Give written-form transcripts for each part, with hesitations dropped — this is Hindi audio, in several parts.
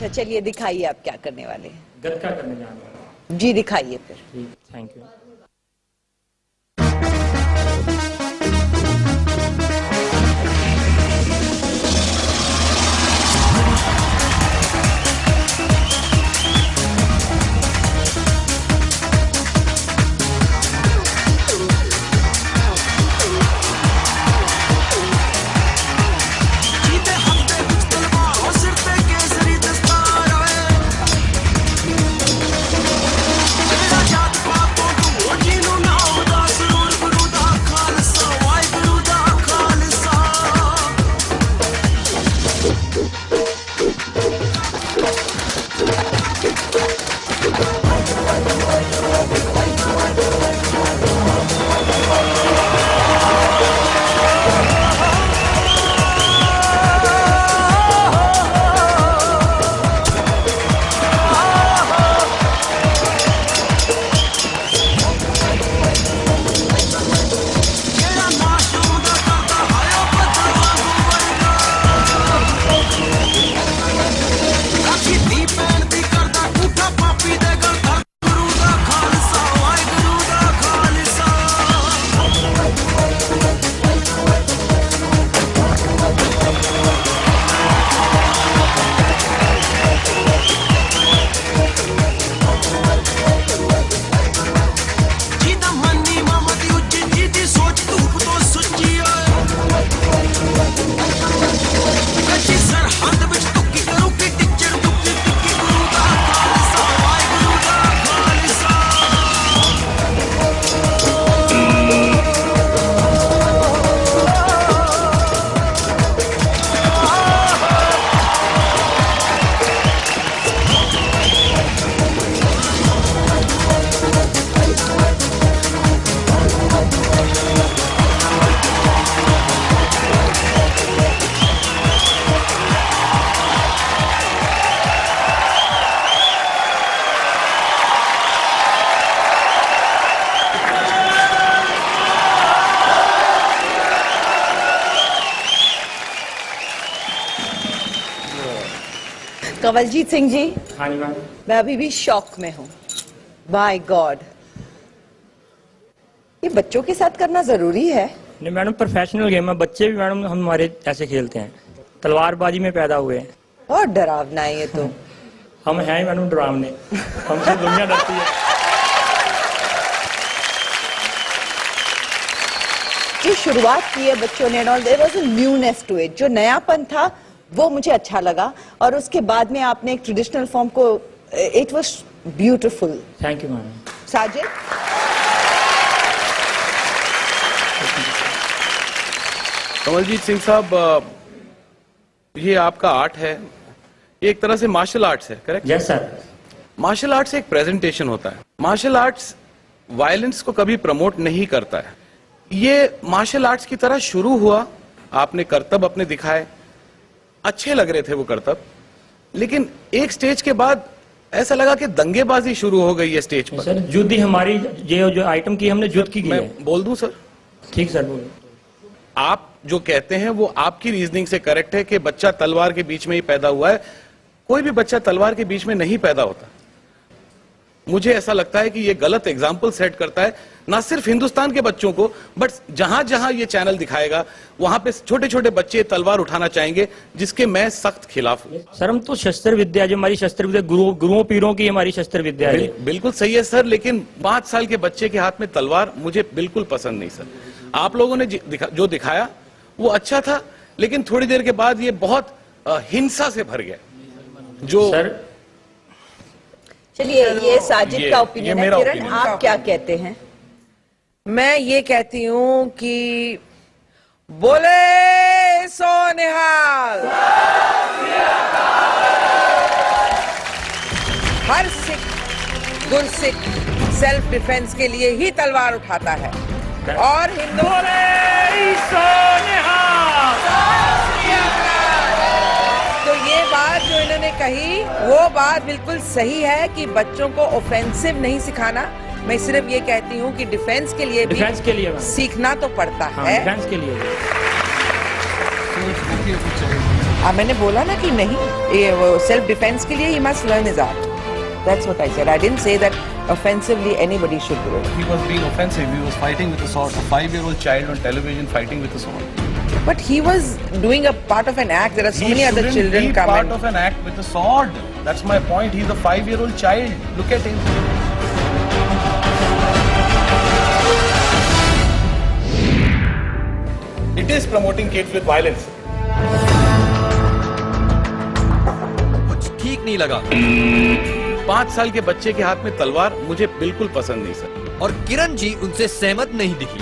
अच्छा चलिए दिखाइए आप क्या करने वाले हैं। गतका करने जाने वाला हूं। जी दिखाइए फिर। ठीक, थैंक यू। कंवलजीत सिंह जी, हाँ जी मैम। मैं अभी भी शॉक में हूँ। माय गॉड, ये बच्चों के साथ करना जरूरी है? नहीं मैडम, प्रोफेशनल गेम है, बच्चे भी मैडम हमारे ऐसे खेलते हैं, तलवारबाजी में पैदा हुए हैं। और डरावना है ये तो। हम हैं ही मैडम डरावने, हमसे दुनिया डरती है। जो शुरुआत की है बच्चों ने, there was a newness to it, जो नयापन था वो मुझे अच्छा लगा, और उसके बाद में आपने एक ट्रेडिशनल फॉर्म को, it was beautiful. Thank you madam. Sajid, Kanwaljit Singh साहब, ये आपका आर्ट है, ये एक तरह से मार्शल आर्ट्स है, correct? Yes sir. Martial arts एक प्रेजेंटेशन होता है। मार्शल आर्ट्स वायलेंस को कभी प्रमोट नहीं करता है। ये मार्शल आर्ट्स की तरह शुरू हुआ, आपने करतब अपने दिखाए, अच्छे लग रहे थे वो करतब, लेकिन एक स्टेज के बाद ऐसा लगा कि दंगेबाजी शुरू हो गई है स्टेज पर। सर युद्ध हमारी, ये जो आइटम की हमने युद्ध की है। मैं बोल दूं सर? ठीक सर, बोलो। आप जो कहते हैं वो आपकी रीजनिंग से करेक्ट है कि बच्चा तलवार के बीच में ही पैदा हुआ है। कोई भी बच्चा तलवार के बीच में नहीं पैदा होता। मुझे ऐसा लगता है कि ये गलत एग्जाम्पल सेट करता है, ना सिर्फ हिंदुस्तान के बच्चों को, बट जहां जहां ये चैनल दिखाएगा वहां पे छोटे छोटे बच्चे तलवार उठाना चाहेंगे, जिसके मैं सख्त खिलाफ हूं। सर हम तो शस्त्र विद्या, जो हमारी शस्त्र विद्या गुरुओं पीरों की हमारी शस्त्र विद्या है। बिल्कुल सही है सर, लेकिन 5 साल के बच्चे के हाथ में तलवार मुझे बिल्कुल पसंद नहीं सर। आप लोगों ने जो दिखाया वो अच्छा था, लेकिन थोड़ी देर के बाद ये बहुत हिंसा से भर गया। जो सर चलिए ये साजिद का ओपिनियन है। किरण, opinion आप क्या कहते हैं? मैं ये कहती हूँ कि बोले सो निहाल। हर सिख गुरसिख सेल्फ डिफेंस के लिए ही तलवार उठाता है, और हिंदू तो ये बात जो इन्होंने कही वो बात बिल्कुल सही है कि बच्चों को ऑफेंसिव नहीं सिखाना। मैं सिर्फ ये कहती हूँ कि डिफेंस के लिए भी डिफेंस के लिए सीखना तो पड़ता है। डिफेंस के लिए मैंने बोला ना कि नहीं, ये सेल्फ डिफेंस के लिए he must learn his art. That's what I said. I didn't say that offensively anybody should do it. He was being offensive. He was fighting with a sword. A 5-year-old child on television fighting with a sword. But he was doing a part of an act. There are so many other children be come part and... of an act with a sword. That's my point. He's a 5-year-old child. Look at him. It is promoting kids with violence. कुछ ठीक नहीं लगा 5 साल के बच्चे के हाथ में तलवार मुझे बिल्कुल पसंद नहीं सर. और किरण जी उनसे सहमत नहीं दिखी.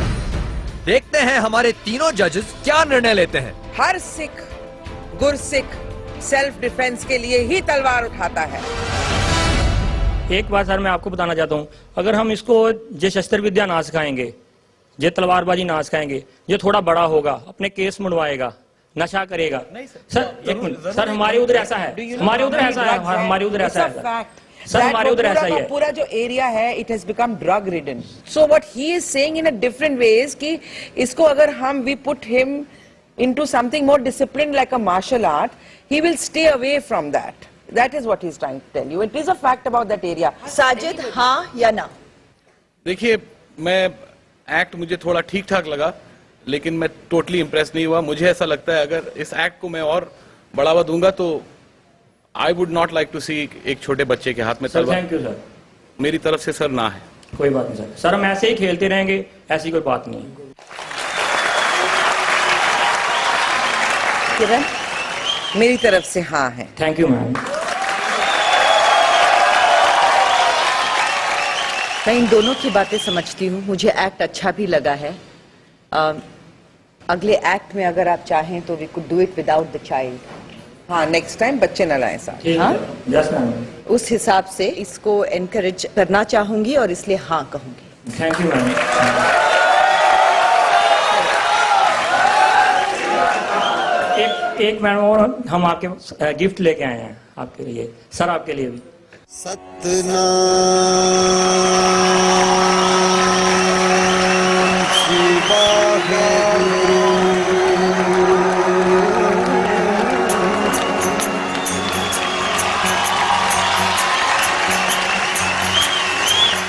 देखते हैं हमारे तीनों जजेस क्या निर्णय लेते हैं. हर सिख गुरसिख सेल्फ डिफेंस के लिए ही तलवार उठाता है. एक बात सर मैं आपको बताना चाहता हूँ, अगर हम इसको ये शस्त्र विद्या ना सिखाएंगे, ये तलवारबाजी ना सिखाएंगे, ये थोड़ा बड़ा होगा, अपने केस मुड़वाएगा, नशा करेगा. नहीं सर एक मिनट सर, हमारे उधर ऐसा है, हमारे उधर ऐसा है, हमारे उधर ऐसा है सर, हमारे उधर ऐसा ही है. पूरा जो एरिया है it has become drug ridden. So what he is saying in a different ways कि इसको अगर हम we put him into something more discipline like a martial art, he will stay away from that. That is what he is trying to tell you. It is a fact about that area. Sajid, हाँ या ना? देखिए, मैं एक्ट मुझे थोड़ा ठीक ठाक लगा, लेकिन मैं टोटली इम्प्रेस नहीं हुआ. मुझे ऐसा लगता है अगर इस एक्ट को मैं और बढ़ावा दूंगा तो I would not like to see एक छोटे बच्चे के हाथ में सर. तलवार. Thank you sir. मेरी तरफ से सर ना है. कोई बात नहीं सर. सर हम ऐसे ही खेलते रहेंगे, ऐसी कोई बात नहीं. किरण, मेरी तरफ से हाँ है. Thank you ma'am. मैं इन दोनों की बातें समझती हूँ. मुझे एक्ट अच्छा भी लगा है. अगले एक्ट में अगर आप चाहें तो we could do it without the child. हाँ, नेक्स्ट टाइम बच्चे न लाएं साथ. हाँ? Yes ma'am. उस हिसाब से इसको एनकरेज करना चाहूंगी और इसलिए हाँ कहूंगी. Thank you ma'am. एक मैडम और हम आपके गिफ्ट लेके आए हैं आपके लिए. सर आपके लिए भी. सतनाम शिवाय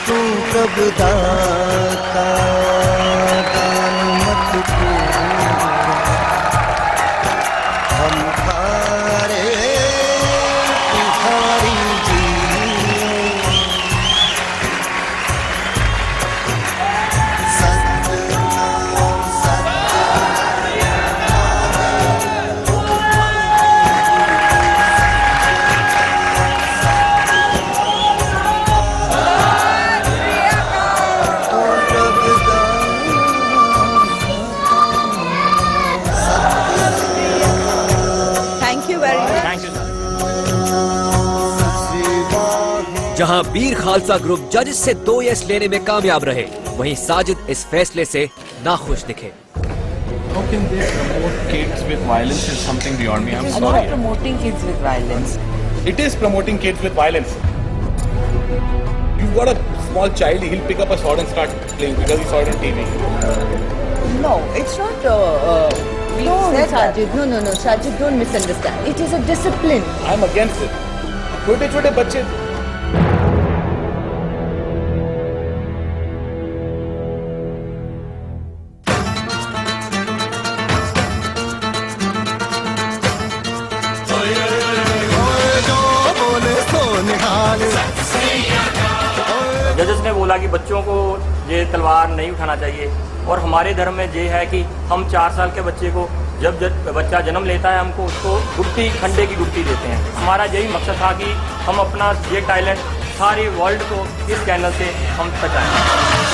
तू प्रभु दाता दान मत तू हम थारे Bihari ji Satnam thank you very much. Thank you sir. जहां बीर खालसा ग्रुप जजेस से 2 यस लेने में कामयाब रहे, वहीं साजिद इस फैसले से नाखुश दिखे. How can they promote kids with violence is something beyond me. I'm I'm sorry. not promoting kids with violence. It is promoting kids with violence. You've got a small child, he'll pick up a sword and start playing because he saw it on TV. No, it's not. No, said that. Sajid. No. Sajid, don't misunderstand. It is a discipline. I'm against it. छोटे-छोटे बच्चे जजेस ने बोला कि बच्चों को ये तलवार नहीं उठाना चाहिए, और हमारे धर्म में ये है कि हम 4 साल के बच्चे को जब बच्चा जन्म लेता है हमको उसको गुट्टी, खंडे की गुट्टी देते हैं. हमारा यही मकसद था कि हम अपना ये टैलेंट सारी वर्ल्ड को इस चैनल से हम पहुंचाएं.